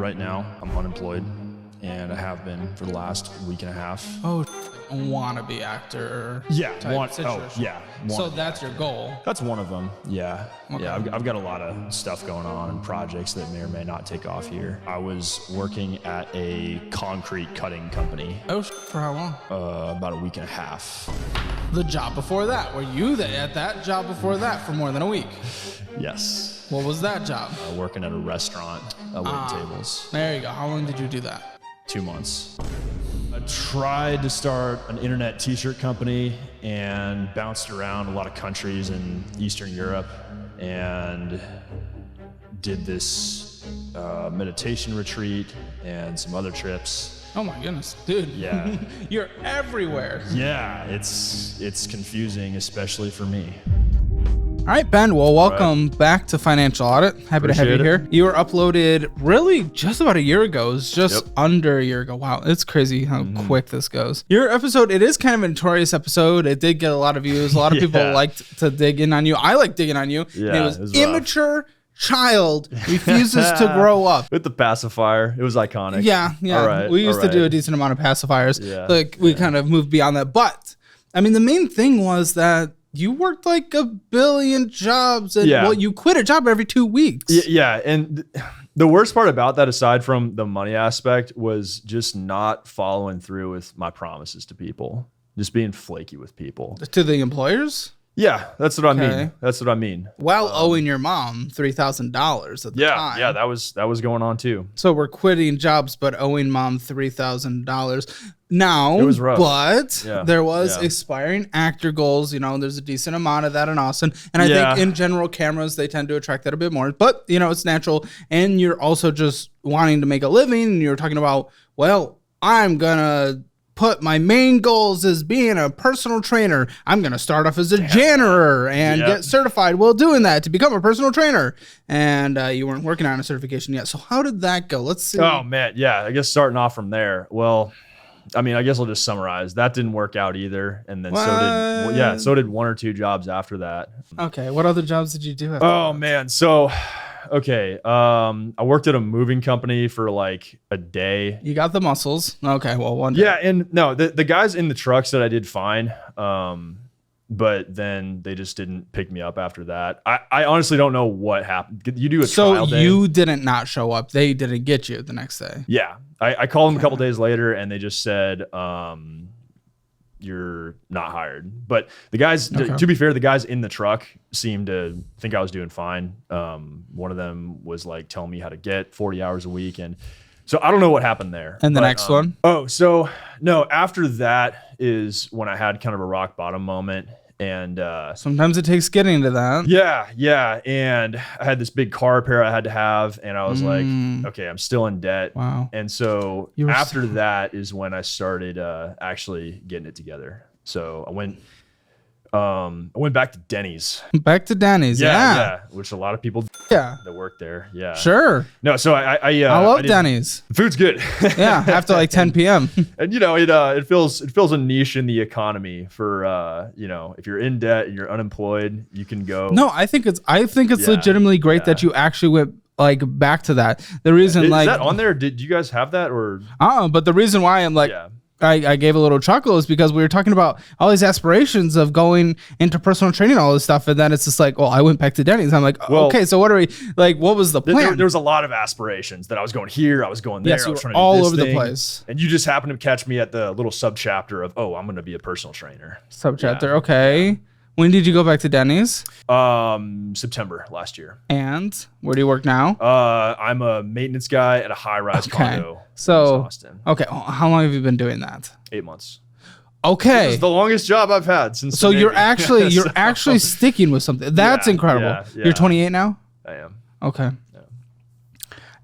right now. I'm unemployed, and I have been for the last week and a half. Oh, wannabe actor. Yeah, situation. So that's your goal. That's one of them. Yeah, Okay. yeah. I've got a lot of stuff going on and projects that may or may not take off here. I was working at a concrete cutting company. Oh, for how long? About a week and a half. The job before that. Were you at that job before that for more than a week? Yes. What was that job? Working at a restaurant, waiting tables. There you go. How long did you do that? 2 months. I tried to start an internet t-shirt company and bounced around a lot of countries in Eastern Europe and did this meditation retreat and some other trips. Oh my goodness, dude. Yeah. You're everywhere. Yeah, it's confusing, especially for me. All right, Ben. Well, welcome back to Financial Audit. Happy to have you here. You were uploaded really just about a year ago. It's just under a year ago. Wow, it's crazy how quick this goes. Your episode, it is kind of a notorious episode. It did get a lot of views. A lot of people liked to dig in on you. I like digging on you. Yeah, it was immature child refuses to grow up. With the pacifier, it was iconic. Yeah. All right, we used to do a decent amount of pacifiers. Yeah. Like we kind of moved beyond that. But I mean, the main thing was that you worked like a billion jobs and well, you quit a job every 2 weeks. Yeah. And the worst part about that, aside from the money aspect, was just not following through with my promises to people, just being flaky with people. To the employers? Yeah, that's what I mean. That's what I mean. While owing your mom $3,000 at the time. Yeah, that was going on too. So we're quitting jobs, but owing mom $3,000. Now, it was rough. But there was expiring actor goals. You know, there's a decent amount of that in Austin. And I think in general, cameras, they tend to attract that a bit more. But, you know, it's natural. And you're also just wanting to make a living. And you're talking about, well, I'm going to put my main goals as being a personal trainer. I'm going to start off as a janitor and get certified while doing that to become a personal trainer. And you weren't working on a certification yet. So how did that go? Let's see. Oh, man. Yeah, I guess starting off from there. Well, I mean, I guess I'll just summarize. That didn't work out either. And then so did 1 or 2 jobs after that. Okay. What other jobs did you do after that? Man. So, okay. I worked at a moving company for like a day. You got the muscles. Okay. Well, one day. Yeah. And no, the guys in the trucks that I did fine. But then they just didn't pick me up after that. I honestly don't know what happened. You do a trial day. So you didn't not show up. They didn't get you the next day. Yeah. I called them a couple days later and they just said, you're not hired. But the guys, to be fair, the guys in the truck seemed to think I was doing fine. One of them was like telling me how to get 40 hours a week. And so I don't know what happened there. And the next one? Oh, so no, after that is when I had kind of a rock bottom moment. And sometimes it takes getting to that. Yeah. And I had this big car repair I had to have. And I was like, okay, I'm still in debt. Wow. And so after that is when I started actually getting it together. So I went back to Denny's. Back to Denny's, yeah. Which a lot of people that work there. Yeah. Sure. No, so I love Denny's. The food's good. Yeah, after like 10 p.m. And you know, it fills a niche in the economy for you know, if you're in debt and you're unemployed, you can go. No, I think it's legitimately great that you actually went like back to that. The reason is that on there? Did you guys have that or? But the reason why I'm like. I gave a little chuckle is because we were talking about all these aspirations of going into personal training, all this stuff. And then it's just like, well, I went back to Denny's. I'm like, okay, so what are we like? What was the plan? There was a lot of aspirations that I was going here. I was going there. Yes, I was trying to all over the place. And you just happened to catch me at the little subchapter of, I'm going to be a personal trainer. Subchapter. Yeah. Okay. Yeah. When did you go back to Denny's? September last year. And where do you work now? I'm a maintenance guy at a high-rise condo. So, in Austin. Okay. How long have you been doing that? 8 months. Okay. This is the longest job I've had since. So you're actually sticking with something. That's incredible. Yeah. You're 28 now? I am. Okay. Yeah.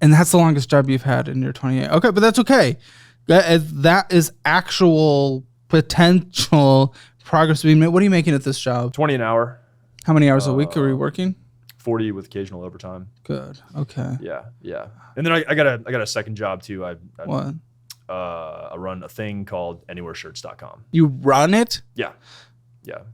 And that's the longest job you've had and you're 28. Okay, but that's okay. That is actual potential progress being made. What are you making at this job? 20 an hour. How many hours a week are you working? 40 with occasional overtime. Good. Okay. Yeah. And then I got a second job too. What? I run a thing called anywhereshirts.com. You run it? Yeah.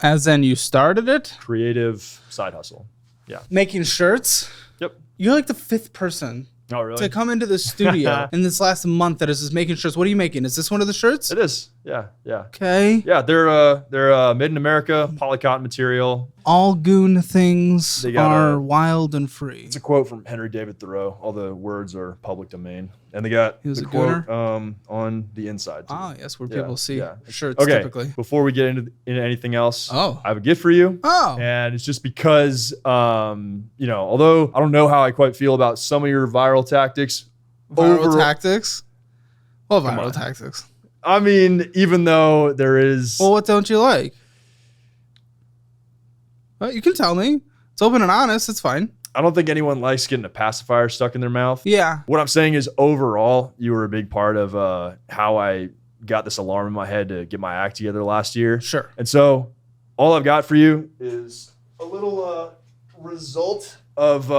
As in you started it? Creative side hustle. Yeah. Making shirts? Yep. You're like the 5th person Oh, really? to come into the studio in this last month that is just making shirts. What are you making? Is this one of the shirts? It is. Yeah. Okay. Yeah, they're made in America, polycotton material. All goon things are wild and free. It's a quote from Henry David Thoreau. All the words are public domain. And they got the quote on the inside too. Oh, yes, where people see shirts okay, typically. Before we get into anything else, I have a gift for you. And it's just because, although I don't know how I quite feel about some of your viral tactics. Tactics? What viral tactics? I mean, even though there is... Well, what don't you like? Well, you can tell me. It's open and honest. It's fine. I don't think anyone likes getting a pacifier stuck in their mouth. Yeah. What I'm saying is overall, you were a big part of how I got this alarm in my head to get my act together last year. Sure. And so all I've got for you is a little result of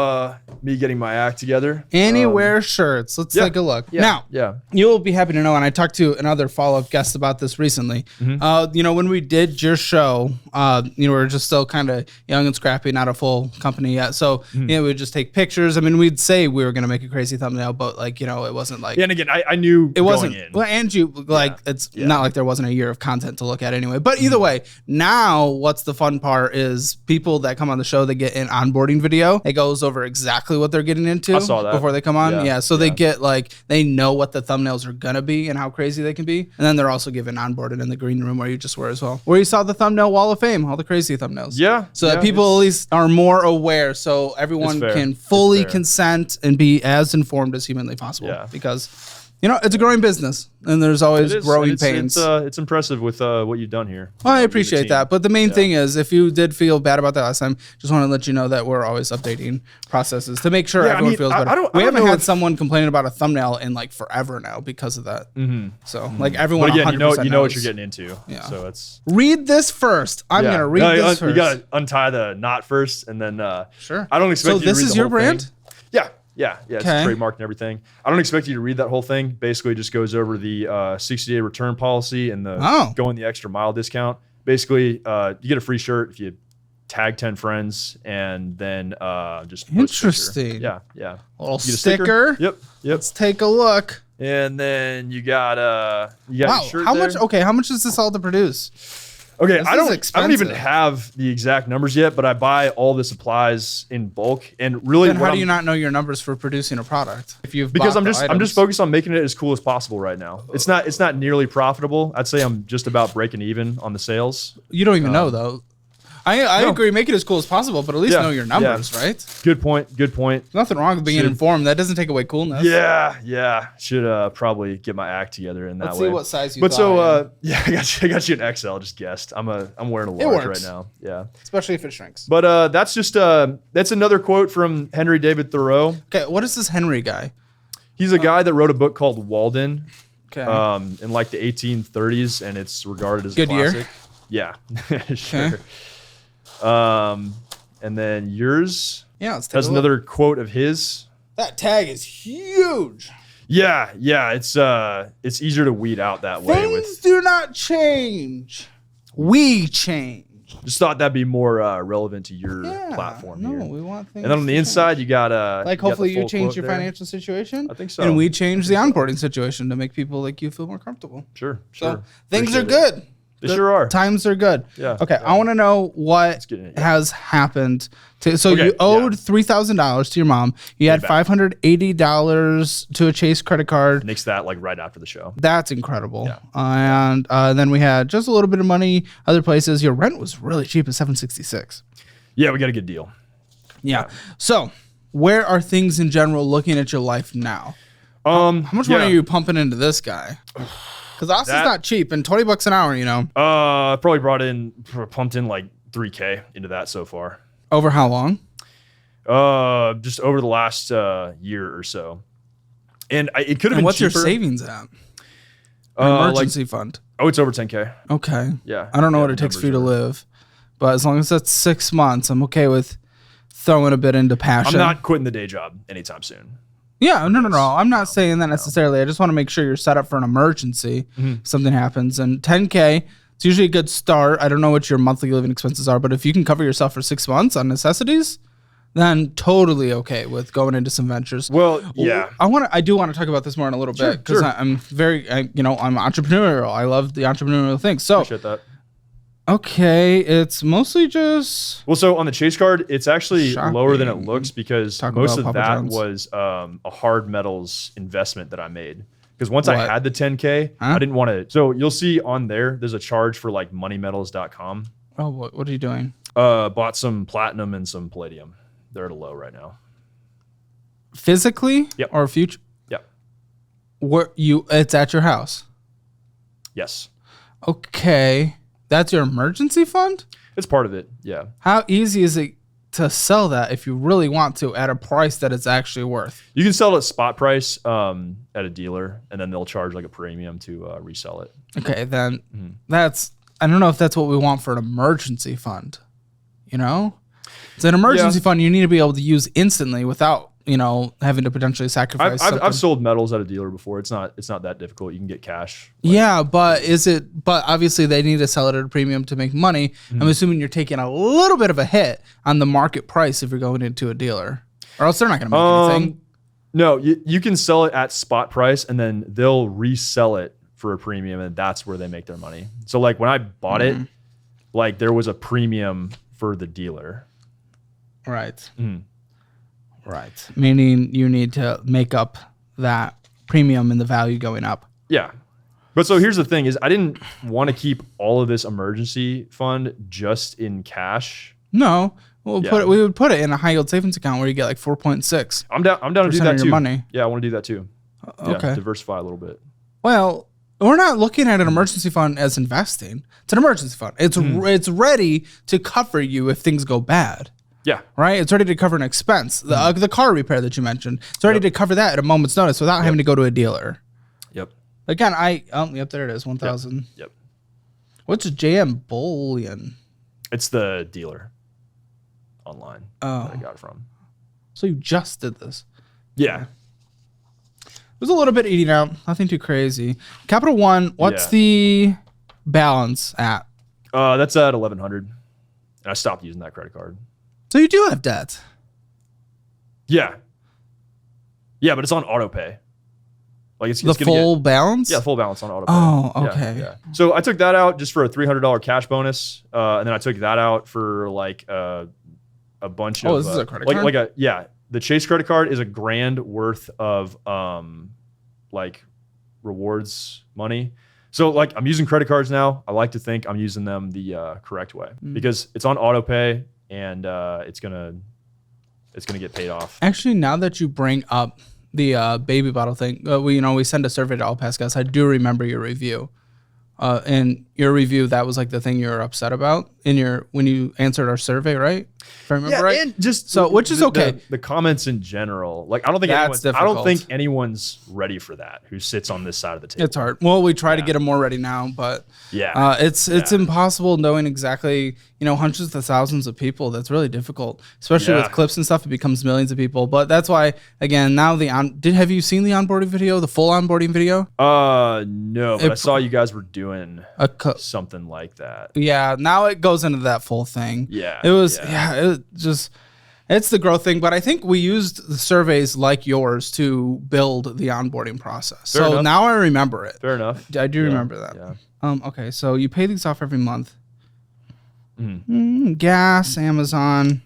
me getting my act together. Anywhere shirts. Let's take a look. Yeah. Now, you'll be happy to know, and I talked to another follow-up guest about this recently. When we did your show, we were just still kind of young and scrappy, not a full company yet. So, we'd just take pictures. I mean, we'd say we were going to make a crazy thumbnail, but it wasn't like... Yeah, and again, I knew it wasn't... going in. Well, and you, it's not like there wasn't a year of content to look at anyway. But either way, now what's the fun part is people that come on the show, they get an onboarding video. It goes over exactly what they're getting into. I saw that before they come on. So they get they know what the thumbnails are gonna be and how crazy they can be. And then they're also given onboarded in the green room where you just were as well. Where you saw the thumbnail wall of fame, all the crazy thumbnails. Yeah. So that people at least are more aware, so everyone can fully consent and be as informed as humanly possible. Yeah. Because it's a growing business, and there's always growing pains. It's impressive with what you've done here. Well, I appreciate that. But the main thing is, if you did feel bad about that last time, just want to let you know that we're always updating processes to make sure everyone feels better. We haven't had someone complaining about a thumbnail in forever now because of that. So everyone, but again, 100% you know what you're getting into. Yeah. So it's read this first. I'm gonna read this first. You gotta untie the knot first, and then sure. I don't expect you to read the whole thing. So this is your brand? Yeah, it's trademarked and everything. I don't expect you to read that whole thing. Basically, it just goes over the 60-day return policy and the going the extra mile discount. Basically, you get a free shirt if you tag 10 friends and then just interesting. Yeah. A little sticker. Yep. Let's take a look. And then you got your shirt how there. much? Okay, how much is this all to produce? Okay, I don't even have the exact numbers yet, but I buy all the supplies in bulk, and really. Then how do you not know your numbers for producing a product? Because I'm just focused on making it as cool as possible right now. It's not nearly profitable. I'd say I'm just about breaking even on the sales. You don't even know though. I agree, make it as cool as possible, but at least know your numbers, right? Good point. Nothing wrong with being informed. That doesn't take away coolness. Yeah. Should probably get my act together in that way. Let's see what size you But so, I got you an XL, just guessed. I'm wearing a large right now. Yeah. Especially if it shrinks. But that's just, that's another quote from Henry David Thoreau. Okay, what is this Henry guy? He's a guy that wrote a book called Walden. Okay. In like the 1830s, and it's regarded as good a classic. Year. Yeah. Sure. Okay. And then yours has another quote of his. That tag is huge. Yeah, it's easier to weed out that way. Things do not change. We change. Just thought that'd be more relevant to your platform here. No, we want things. And then on the inside, you got hopefully you change your financial situation. I think so. And we change the onboarding situation to make people like you feel more comfortable. Sure. So things are good. They sure are. Times are good. Yeah. Okay. I want to know what has happened. So you owed $3,000 to your mom. You had $580 to a Chase credit card. Nixed that right after the show. That's incredible. Yeah. And then we had just a little bit of money. Other places, your rent was really cheap at $766. Yeah, we got a good deal. Yeah. So where are things in general looking at your life now? How much money are you pumping into this guy? Because Austin's not cheap, and $20 an hour, probably pumped in like $3K into that so far. Over how long? Just over the last year or so. And it could have been what's cheaper. Your savings at? Emergency fund. Oh, it's over 10K. Okay. Yeah. I don't know what it takes for you to live, but as long as that's 6 months, I'm okay with throwing a bit into passion. I'm not quitting the day job anytime soon. Yeah, no. I'm not saying that necessarily. I just want to make sure you're set up for an emergency. Something happens. And 10K, it's usually a good start. I don't know what your monthly living expenses are, but if you can cover yourself for 6 months on necessities, then totally okay with going into some ventures. Well, yeah. I do want to talk about this more in a little bit because I'm very, I'm entrepreneurial. I love the entrepreneurial thing. So appreciate that. Okay, it's mostly just... Well, so on the Chase card, it's actually lower than it looks because most of that was a hard metals investment that I made. Because once I had the 10K, I didn't want to... So you'll see on there's a charge for like moneymetals.com. Oh, what are you doing? Bought some platinum and some palladium. They're at a low right now. Physically? Yep. Or future? Yep. It's at your house? Yes. Okay. That's your emergency fund? It's part of it, yeah. How easy is it to sell that if you really want to at a price that it's actually worth? You can sell it at spot price at a dealer, and then they'll charge like a premium to resell it. Okay, then that's... I don't know if that's what we want for an emergency fund. You know? It's an emergency fund you need to be able to use instantly without, having to potentially sacrifice something. I've sold metals at a dealer before. It's not that difficult. You can get cash. But obviously they need to sell it at a premium to make money. I'm assuming you're taking a little bit of a hit on the market price if you're going into a dealer, or else they're not going to make anything. No, you can sell it at spot price and then they'll resell it for a premium, and that's where they make their money. So like when I bought it, like there was a premium for the dealer. Right. Right. Meaning you need to make up that premium and the value going up. Yeah. But so here's the thing is I didn't want to keep all of this emergency fund just in cash. No. We would put it in a high yield savings account where you get like 4.6. I'm down to do that too. Money. Yeah, I want to do that too. Okay. Yeah, diversify a little bit. Well, we're not looking at an emergency fund as investing. It's an emergency fund. It's ready to cover you if things go bad. Yeah. Right? It's ready to cover an expense. The car repair that you mentioned. It's ready to cover that at a moment's notice without having to go to a dealer. Yep. Again, there it is, 1,000. Yep. What's a JM Bullion? It's the dealer online that I got it from. So you just did this. Yeah. It was a little bit eating out. Nothing too crazy. Capital One, what's the balance at? That's at 1,100. And I stopped using that credit card. So you do have debt. Yeah. Yeah, but it's on auto pay. Like it's the full balance? Yeah, full balance on auto pay. Oh, okay. Yeah. So I took that out just for a $300 cash bonus. And then I took that out for like a bunch of... Oh, this is a credit card? The Chase credit card is $1,000 worth of like rewards money. So like I'm using credit cards now. I like to think I'm using them the correct way because it's on auto pay and it's gonna get paid off. Actually, now that you bring up the baby bottle thing, we send a survey to all past guests. I do remember your review. In your review, that was like the thing you were upset about when you answered our survey, right? If I remember right. And just which is okay. The comments in general, like I don't think anyone's ready for that. Who sits on this side of the table? It's hard. Well, we try to get them more ready now, but it's impossible knowing exactly. Hundreds of thousands of people. That's really difficult, especially with clips and stuff. It becomes millions of people. But that's why, again, now have you seen the onboarding video, the full onboarding video? No, but I saw you guys were doing something like that. Yeah, now it goes into that full thing. Yeah, it was. It's the growth thing. But I think we used the surveys like yours to build the onboarding process. Fair enough. Now I remember it. Fair enough. I do remember that. Yeah. Okay, so you pay these off every month. Gas, Amazon,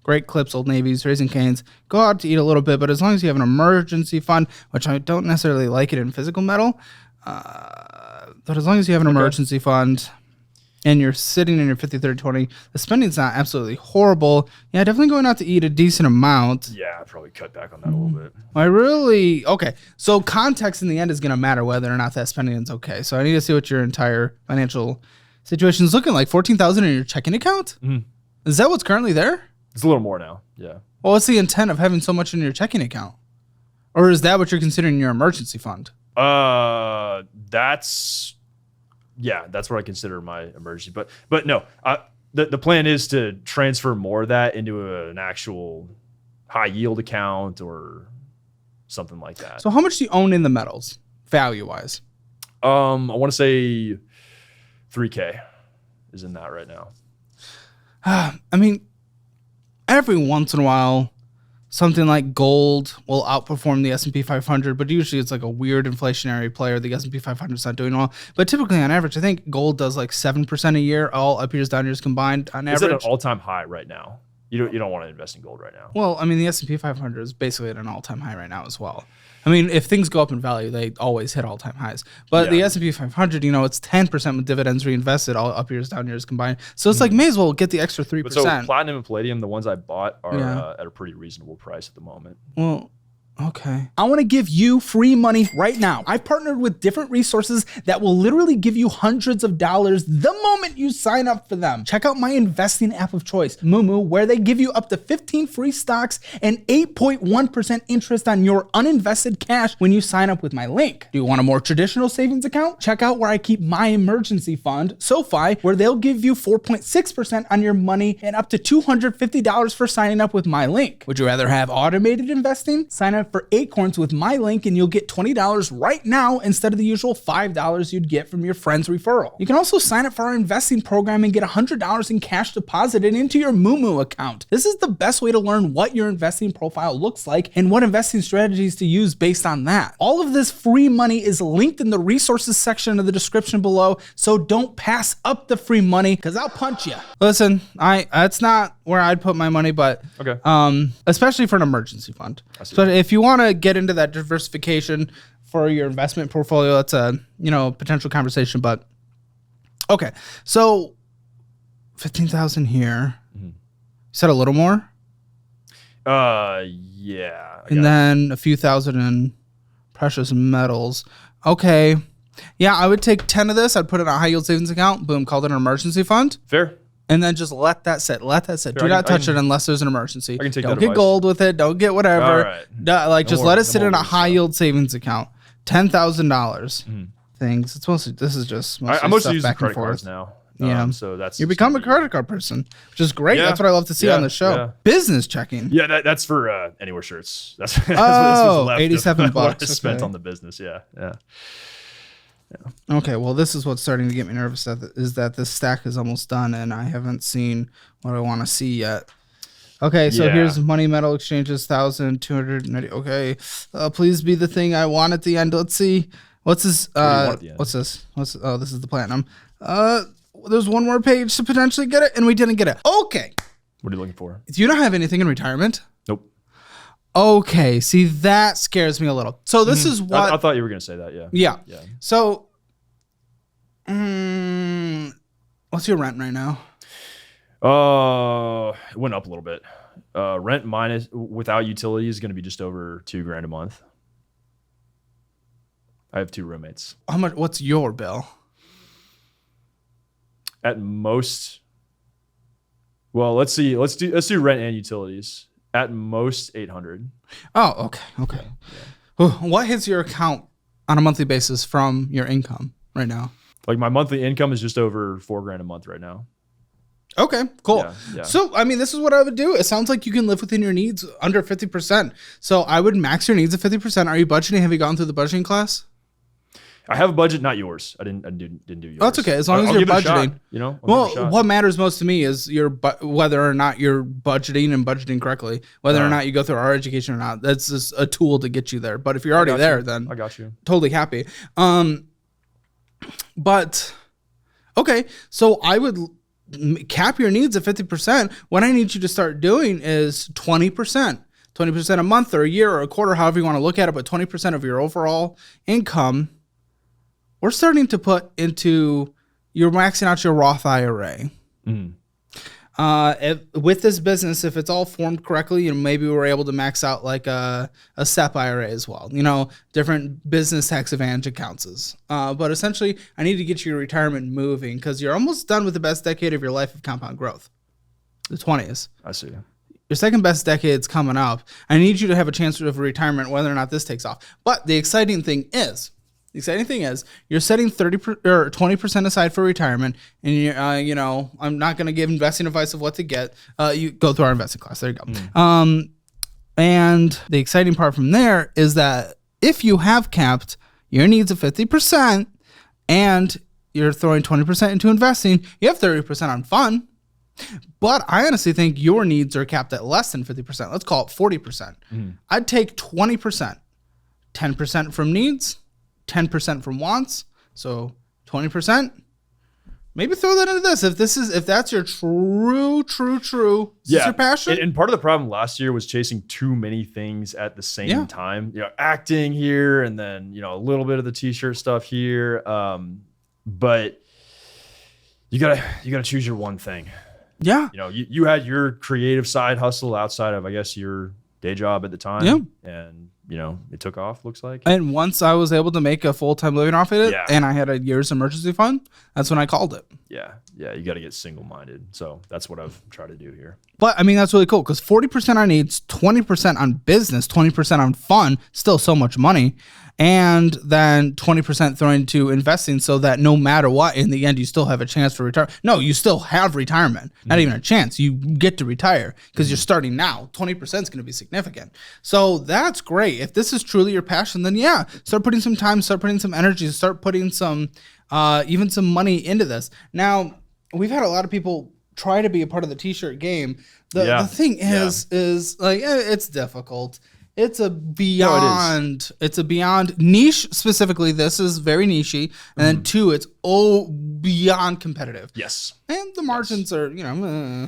great clips, Old Navy's, Raising Cane's. Go out to eat a little bit, but as long as you have an emergency fund, which I don't necessarily like it in physical metal, but as long as you have an emergency fund and you're sitting in your 50, 30, 20, the spending's not absolutely horrible. Yeah, definitely going out to eat a decent amount. Yeah, I'd probably cut back on that a little bit. Okay. So context in the end is going to matter whether or not that spending is okay. So I need to see what your entire financial situation is looking like. 14,000 in your checking account? Is that what's currently there? It's a little more now. Yeah. Well, what's the intent of having so much in your checking account? Or is that what you're considering your emergency fund? That's what I consider my emergency. But no, the plan is to transfer more of that into an actual high yield account or something like that. So how much do you own in the metals, value wise? I want to say 3K is in that right now. I mean, every once in a while, something like gold will outperform the S&P 500, but usually it's like a weird inflationary player. The S&P 500 is not doing well. But typically on average, I think gold does like 7% a year, all up years, down years combined on average. It's at an all-time high right now. You don't want to invest in gold right now. Well, I mean, the S&P 500 is basically at an all-time high right now as well. I mean, if things go up in value, they always hit all-time highs. But the S&P 500, it's 10% with dividends reinvested, all up years, down years combined. So it's like, may as well get the extra 3%. But so platinum and palladium, the ones I bought, are at a pretty reasonable price at the moment. Well, okay. I want to give you free money right now. I've partnered with different resources that will literally give you hundreds of dollars the moment you sign up for them. Check out my investing app of choice, Moomoo, where they give you up to 15 free stocks and 8.1% interest on your uninvested cash when you sign up with my link. Do you want a more traditional savings account? Check out where I keep my emergency fund, SoFi, where they'll give you 4.6% on your money and up to $250 for signing up with my link. Would you rather have automated investing? Sign up for Acorns with my link and you'll get $20 right now instead of the usual $5 you'd get from your friend's referral. You can also sign up for our investing program and get $100 in cash deposited into your Moomoo account. This is the best way to learn what your investing profile looks like and what investing strategies to use based on that. All of this free money is linked in the resources section of the description below, so don't pass up the free money because I'll punch you. Listen, that's not where I'd put my money, but okay. Especially for an emergency fund. So if you want to get into that diversification for your investment portfolio, that's a potential conversation. But okay, so 15,000 here. Mm-hmm. You said a little more. Yeah. And then a few thousand in precious metals. Okay, yeah, I would take 10 of this. I'd put it in a high yield savings account. Boom, called it an emergency fund. Fair. And then just let that sit. Sure, do not touch it unless there's an emergency. I can take Don't that get advice. Gold with it. Don't get whatever. All right. Just let it sit in a high yield savings account. $10,000 things. It's mostly I'm mostly using credit cards now. Yeah. So that's you become a credit card person, which is great. Yeah. That's what I love to see on the show. Yeah. Business checking. Yeah, that's for anywhere shirts. That's what's left $87 what I spent on the business. Yeah. Okay, well, this is what's starting to get me nervous, is that this stack is almost done and I haven't seen what I want to see yet. Okay, so here's money metal exchanges, 1,290. Okay, please be the thing I want at the end. Let's see. What's this? What's this? Oh, this is the platinum. There's one more page to potentially get it, and we didn't get it. Okay. What are you looking for? Do you not have anything in retirement? Nope. Okay, see, that scares me a little. So this is what... I thought you were going to say that, yeah. Yeah. So, what's your rent right now? It went up a little bit. Rent minus without utilities is going to be just over $2,000 a month. I have 2 roommates. How much? What's your bill? At most, well, let's see. Let's do rent and utilities. At most, $800. Oh, okay. Yeah. What hits your account on a monthly basis from your income right now? Like my monthly income is just over $4,000 a month right now. Okay, cool. Yeah. So, I mean, this is what I would do. It sounds like you can live within your needs under 50%. So I would max your needs at 50%. Are you budgeting? Have you gone through the budgeting class? I have a budget, not yours. I didn't do yours. Oh, that's okay. As long as you're budgeting. Well, what matters most to me is whether or not you're budgeting correctly, whether or not you go through our education or not. That's just a tool to get you there. But if you're already there, then I got you. Totally happy. But okay, so I would cap your needs at 50%. What I need you to start doing is 20%. 20% a month or a year or a quarter, however you want to look at it, but 20% of your overall income. We're starting to put into, you're maxing out your Roth IRA. With this business, if it's all formed correctly, maybe we're able to max out like a SEP IRA as well. Different business tax advantage accounts. But essentially, I need to get your retirement moving because you're almost done with the best decade of your life of compound growth. The 20s. I see. Your second best decade's coming up. I need you to have a chance of retirement, whether or not this takes off. But the exciting thing is you're setting 20% aside for retirement, and I'm not going to give investing advice of what to get. You go through our investing class. There you go. And the exciting part from there is that if you have capped your needs of 50% and you're throwing 20% into investing, you have 30% on fun. But I honestly think your needs are capped at less than 50%. Let's call it 40%. I'd take 20%, 10% from needs, 10% from wants. So 20%. Maybe throw that into this. If that's your true, your passion. And part of the problem last year was chasing too many things at the same time. Acting here and then, a little bit of the t-shirt stuff here. But you gotta choose your one thing. Yeah. You had your creative side hustle outside of, I guess, your day job at the time. Yeah. And it took off, looks like. And once I was able to make a full-time living off of it, and I had a year's emergency fund, that's when I called it. Yeah. You got to get single-minded. So that's what I've tried to do here. But I mean, that's really cool because 40% on needs, 20% on business, 20% on fun, still so much money. And then 20% thrown into investing so that no matter what, in the end, you still have a chance for retirement. No, you still have retirement. Not even a chance. You get to retire because you're starting now. 20% is going to be significant. So that's great. If this is truly your passion, then start putting some time, start putting some energy, start putting some, even some money into this. Now, we've had a lot of people try to be a part of the t-shirt game. The thing is like, it's difficult. It's a beyond niche. Specifically, this is very niche-y. And then 2, it's beyond competitive. Yes. And the margins are,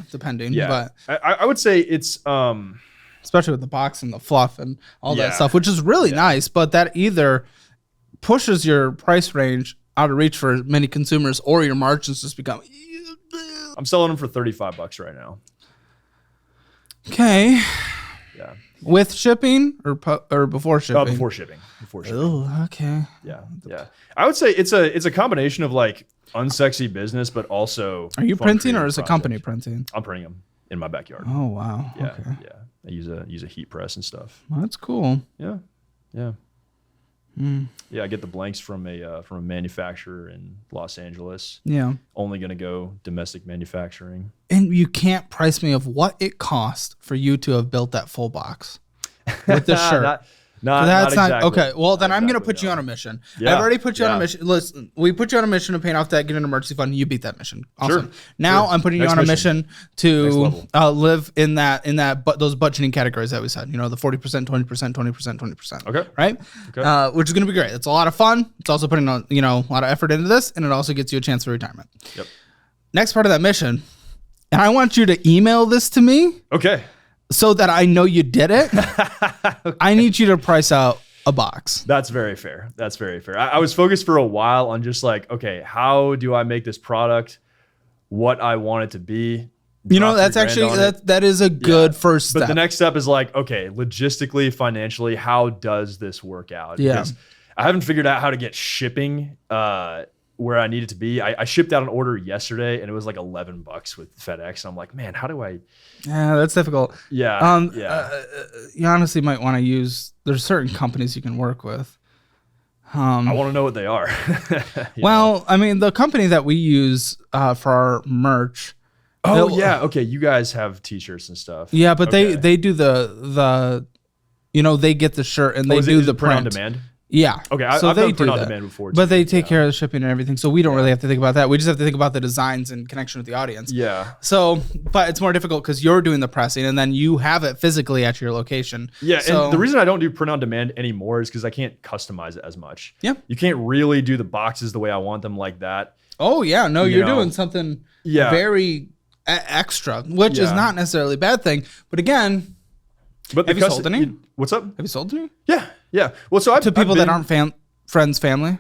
depending. Yeah. But I would say it's, especially with the box and the fluff and all that stuff, which is really nice, but that either pushes your price range out of reach for many consumers or your margins just become. I'm selling them for $35 right now. Okay. Yeah. With shipping or before shipping? Before shipping. Oh, okay. Yeah. I would say it's a combination of like unsexy business, but also. Are you printing or is a company printing? I'm printing them in my backyard. Oh wow. Yeah. Okay. Yeah. I use a heat press and stuff. Well, that's cool. Yeah. Yeah, I get the blanks from a manufacturer in Los Angeles. Yeah. Only going to go domestic manufacturing. And you can't price me of what it cost for you to have built that full box with the shirt. That's not exactly. Okay. Well, then I'm going to put you on a mission. Yeah, I've already put you on a mission. Listen, we put you on a mission to pay off that, get an emergency fund. You beat that mission. Awesome. Sure. Now I'm putting you on a mission to live in those budgeting categories that we said. The 40%, 20%, 20%, 20%. Okay. Right. Okay. Which is going to be great. It's a lot of fun. It's also putting a lot of effort into this, and it also gets you a chance for retirement. Yep. Next part of that mission, and I want you to email this to me. Okay. So that I know you did it, okay. I need you to price out a box. That's very fair. I was focused for a while on just like, okay, how do I make this product what I want it to be? That's actually, that is a good first step. But the next step is like, okay, logistically, financially, how does this work out? Yeah. Because I haven't figured out how to get shipping where I need it to be. I shipped out an order yesterday and it was like $11 with FedEx. And I'm like, man, how do I? Yeah, that's difficult. Yeah. You honestly might want to use, there's certain companies you can work with. I want to know what they are. I mean, the company that we use for our merch. Oh yeah. Okay. You guys have t-shirts and stuff. Yeah, but they do the they get the shirt and they do the print on demand. Yeah. Okay. I've done print on demand before, but they take care of the shipping and everything, so we don't really have to think about that. We just have to think about the designs and connection with the audience. Yeah. So, but it's more difficult because you're doing the pressing and then you have it physically at your location. Yeah. So, and the reason I don't do print on demand anymore is because I can't customize it as much. Yeah. You can't really do the boxes the way I want them like that. Oh yeah. No, you're doing something very extra, which is not necessarily a bad thing. But again, have you sold any? What's up? Have you sold any? Yeah. Well, so to people that aren't friends, family.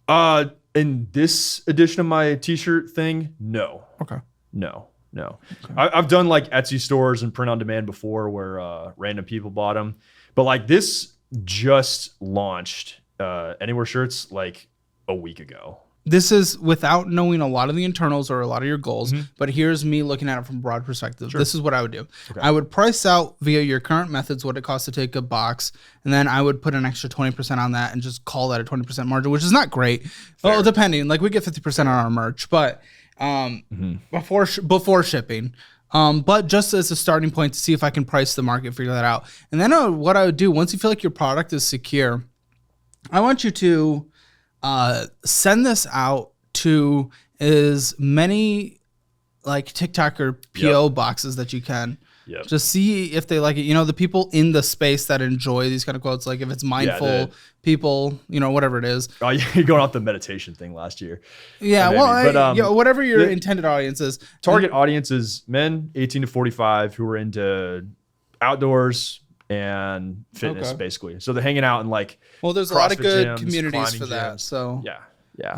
In this edition of my t-shirt thing, no. Okay. No. Okay. I've done like Etsy stores and print on demand before where random people bought them, but like this just launched Anywhere shirts like a week ago. This is without knowing a lot of the internals or a lot of your goals, but here's me looking at it from a broad perspective. Sure. This is what I would do. Okay. I would price out via your current methods what it costs to take a box, and then I would put an extra 20% on that and just call that a 20% margin, which is not great. Fair. Well, depending. Like we get 50% on our merch, but before shipping. But just as a starting point to see if I can price the market, figure that out. And then what I would do, once you feel like your product is secure, I want you to send this out to as many like TikTok or PO boxes that you can. Yep. Just see if they like it. You know, the people in the space that enjoy these kind of quotes, like if it's mindful people, you know, whatever it is. Oh, you're going off the meditation thing last year. Yeah, well, whatever your intended audience is. Target audience is men 18 to 45 who are into outdoors and fitness, basically. So they're hanging out in like there's a lot of good communities for that. So yeah.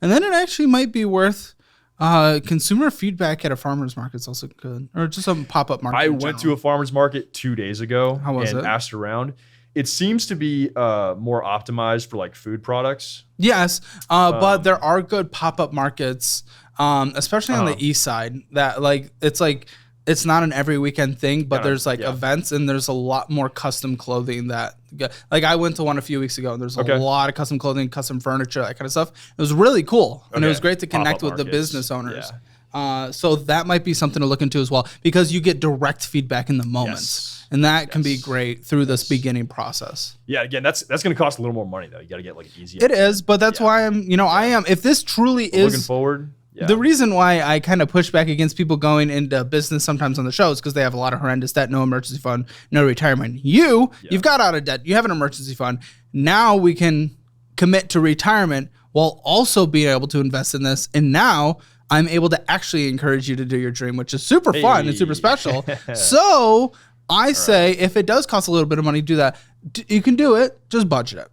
And then it actually might be worth consumer feedback at a farmer's market is also good, or just some pop-up market. I went to a farmer's market 2 days ago. How was it? Asked around. It seems to be more optimized for like food products. Yes, but there are good pop-up markets, especially on the east side. That it's not an every weekend thing, but there's like events, and there's a lot more custom clothing that, like I went to one a few weeks ago, and there's a lot of custom clothing, custom furniture, that kind of stuff. It was really cool, and it was great to connect with the business owners. So that might be something to look into as well, because you get direct feedback in the moment. And that can be great through this beginning process. Yeah, again, that's going to cost a little more money though. You got to get like an easy. It is, but that's why I am. If this truly is looking forward. Yeah. The reason why I kind of push back against people going into business sometimes on the show is because they have a lot of horrendous debt, no emergency fund, no retirement. You've got out of debt. You have an emergency fund. Now we can commit to retirement while also being able to invest in this. And now I'm able to actually encourage you to do your dream, which is super fun and super special. So I say if it does cost a little bit of money to do that, you can do it. Just budget it.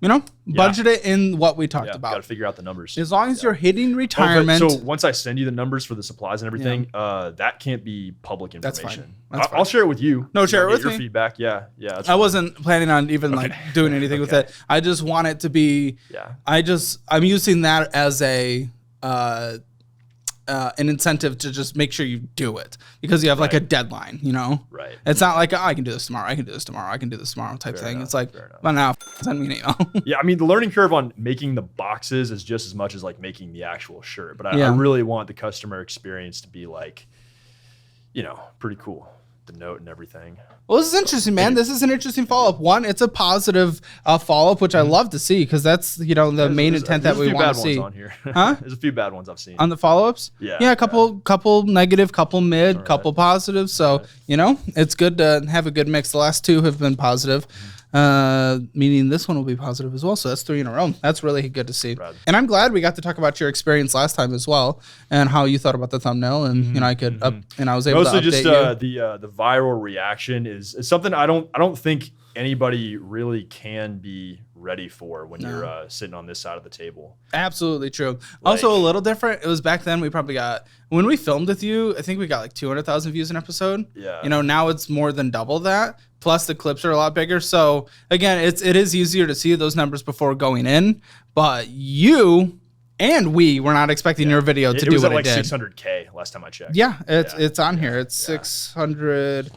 You know, budget it in what we talked about. Got to figure out the numbers. As long as you're hitting retirement. So once I send you the numbers for the supplies and everything, that can't be public information. That's fine. I'll share it with you. No, share it with me. Your feedback. Yeah. I wasn't planning on even like doing anything with it. I just want it to be. I'm using that as an incentive to just make sure you do it, because you have like a deadline, you know? Right. It's not like, I can do this tomorrow. I can do this tomorrow. I can do this tomorrow type thing. It's like, well, now send me an email. Yeah. I mean, the learning curve on making the boxes is just as much as like making the actual shirt, but I really want the customer experience to be like, pretty cool. The note and everything. Well, this is interesting, man. This is an interesting follow-up. One, it's a positive follow-up, which I love to see, because that's the main intent that we want to see. On here. Huh? There's a few bad ones I've seen on the follow-ups. Yeah, a couple negative, couple mid, couple positive. So it's good to have a good mix. The last two have been positive. Meaning this one will be positive as well. So that's 3 in a row. That's really good to see. Right. And I'm glad we got to talk about your experience last time as well, and how you thought about the thumbnail. And I could and I was able mostly to update just the viral reaction is something I don't think anybody really can be ready for when you're sitting on this side of the table. Absolutely true. Also a little different. It was back then we probably got, when we filmed with you, I think we got like 200,000 views an episode. Yeah. Now it's more than double that. Plus the clips are a lot bigger. So again, it is easier to see those numbers before going in, but you and we were not expecting your video to do what it did. It was at like 600K last time I checked. Yeah, it's on here. It's 600.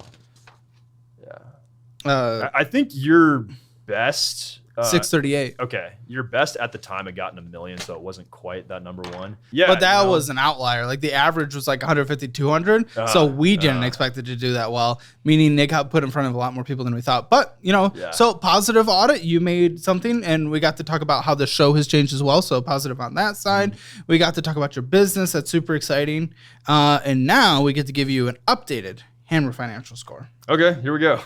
I think your best 638. Okay, your best at the time had gotten 1 million, so it wasn't quite that number one. Yeah, but that was an outlier. Like the average was like 150, 200. So we didn't expect it to do that well. Meaning Nick got put in front of a lot more people than we thought. But so positive audit. You made something, and we got to talk about how the show has changed as well. So positive on that side. We got to talk about your business. That's super exciting. And now we get to give you an updated Hammer Financial Score. Okay, here we go.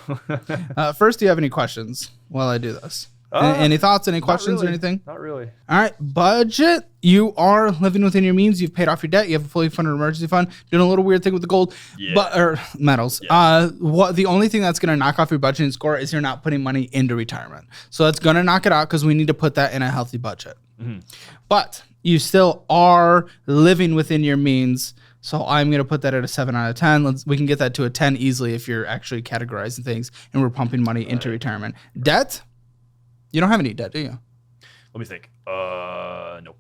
First, do you have any questions while I do this? Any thoughts, any questions or anything? Not really. All right. Budget. You are living within your means. You've paid off your debt. You have a fully funded emergency fund. Doing a little weird thing with the gold or metals. Yeah. The only thing that's going to knock off your budgeting score is you're not putting money into retirement. So that's going to knock it out, because we need to put that in a healthy budget. But you still are living within your means. So I'm going to put that at a 7 out of 10. We can get that to a 10 easily if you're actually categorizing things and we're pumping money into retirement. Debt? You don't have any debt, do you? Let me think. Nope.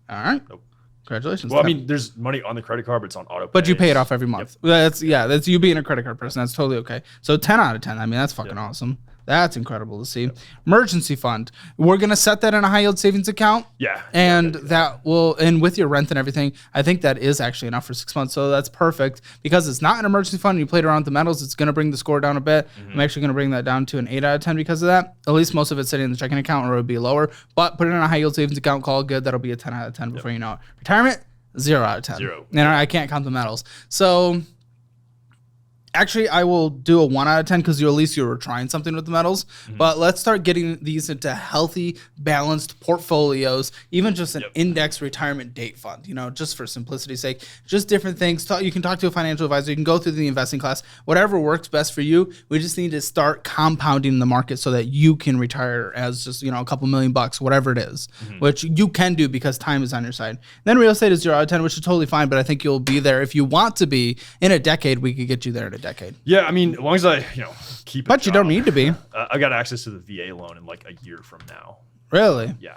All right. Nope. Congratulations. Well, I mean, there's money on the credit card, but it's on auto pay. But you pay it off every month. Yep. That's you being a credit card person. That's totally okay. So 10 out of 10. I mean, that's fucking awesome. That's incredible to see. Yep. Emergency fund. We're going to set that in a high yield savings account. Yeah. And that will, and with your rent and everything, I think that is actually enough for 6 months. So that's perfect, because it's not an emergency fund. You played around with the metals. It's going to bring the score down a bit. I'm actually going to bring that down to an 8 out of 10 because of that. At least most of it's sitting in the checking account, or it would be lower. But put it in a high yield savings account, call it good. That'll be a 10 out of 10 before you know it. Retirement. 0 out of 10. 0. And I can't count the metals. So actually, I will do a 1 out of 10 because at least you were trying something with the metals. But let's start getting these into healthy, balanced portfolios, even just an index retirement date fund, you know, just for simplicity's sake, just different things. You can talk to a financial advisor. You can go through the investing class, whatever works best for you. We just need to start compounding the market so that you can retire as just, you know, a couple $1,000,000, whatever it is, which you can do because time is on your side. Then real estate is 0 out of 10, which is totally fine. But I think you'll be there if you want to be. In a decade, we could get you there in a decade. Yeah, I mean, as long as I, keep. But you don't need to be. I got access to the VA loan in like a year from now. Really? Yeah.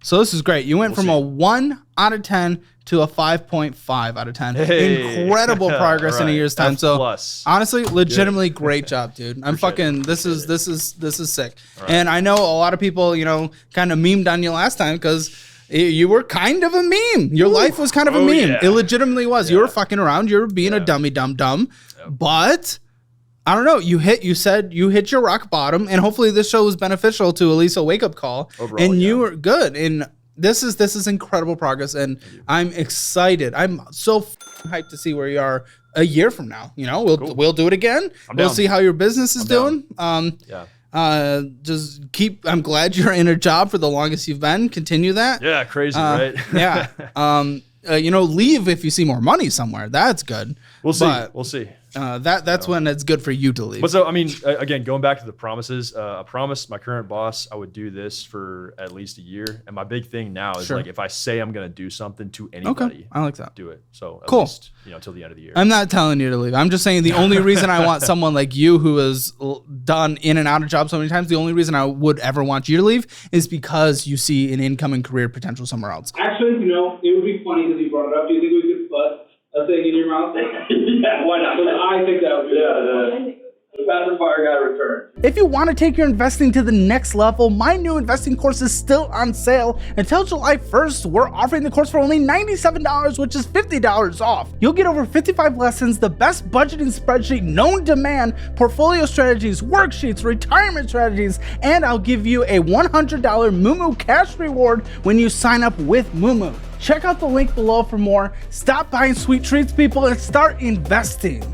So this is great. You went from a 1 out of 10 to a 5.5 out of 10. Hey. Incredible progress in a year's time. F+. So honestly, legitimately great job, dude. I'm fucking. This is sick. Right. And I know a lot of people, kind of memed on you last time because you were kind of a meme. Your life was kind of a meme. Yeah. It legitimately was. You were fucking around. You were being a dummy dumb. But I don't know. You said you hit your rock bottom, and hopefully this show was beneficial to at least a wake up call. Overall, and you were good. And this is incredible progress, and I'm excited. I'm so hyped to see where you are a year from now. We'll do it again. We'll see how your business is doing. Just keep. I'm glad you're in a job for the longest you've been. Continue that. Yeah, crazy, right? Yeah. Leave if you see more money somewhere. That's good. We'll see. That's when it's good for you to leave. But so, I mean, again, going back to the promises, I promised my current boss I would do this for at least a year. And my big thing now is like, if I say I'm going to do something to anybody, I like that. Do it. So at cool. least, till the end of the year. I'm not telling you to leave. I'm just saying the only reason I want someone like you who has done in and out of jobs so many times, the only reason I would ever want you to leave is because you see an income and career potential somewhere else. Actually, it would be funny because you brought it up. Do you think we could put a thing in your mouth? Yeah, why not? I think that would be the Fast Fire guy return. If you want to take your investing to the next level, my new investing course is still on sale. Until July 1st, we're offering the course for only $97, which is $50 off. You'll get over 55 lessons, the best budgeting spreadsheet known to man, portfolio strategies, worksheets, retirement strategies, and I'll give you a $100 Moo cash reward when you sign up with Moo. Check out the link below for more. Stop buying sweet treats, people, and start investing.